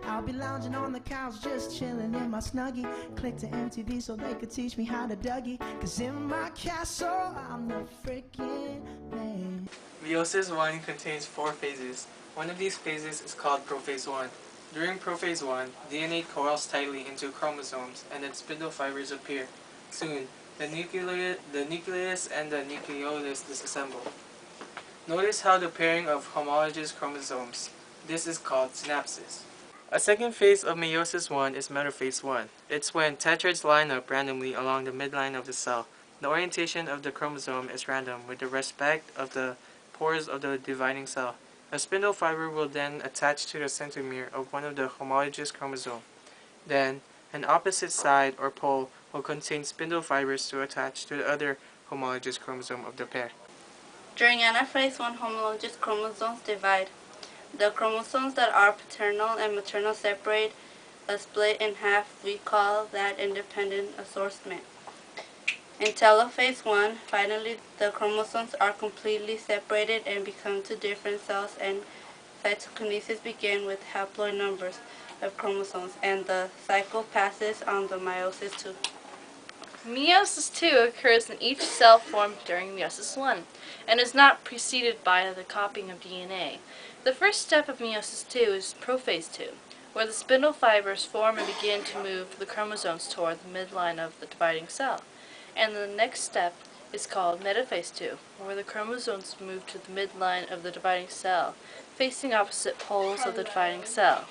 I'll be lounging on the couch, just chilling in my snuggie. Click to MTV so they could teach me how to Dougie. Cause in my castle, I'm the freaking man. Meiosis 1 contains 4 phases. One of these phases is called prophase 1. During prophase 1, DNA coils tightly into chromosomes and then spindle fibers appear. Soon, the nucleus and the nucleolus disassemble. Notice how the pairing of homologous chromosomes. This is called synapsis. A second phase of meiosis 1 is metaphase 1. It's when tetrads line up randomly along the midline of the cell. The orientation of the chromosome is random with the respect of the pores of the dividing cell. A spindle fiber will then attach to the centromere of one of the homologous chromosomes. Then, an opposite side or pole will contain spindle fibers to attach to the other homologous chromosome of the pair. During anaphase 1, homologous chromosomes divide. The chromosomes that are paternal and maternal separate a split in half. We call that independent assortment. In telophase 1, finally, the chromosomes are completely separated and become two different cells, and cytokinesis begins with haploid numbers of chromosomes, and the cycle passes on to meiosis 2. Meiosis 2 occurs in each cell formed during meiosis 1 and is not preceded by the copying of DNA. The first step of meiosis 2 is prophase 2, where the spindle fibers form and begin to move the chromosomes toward the midline of the dividing cell. And the next step is called metaphase 2, where the chromosomes move to the midline of the dividing cell, facing opposite poles of the dividing cell.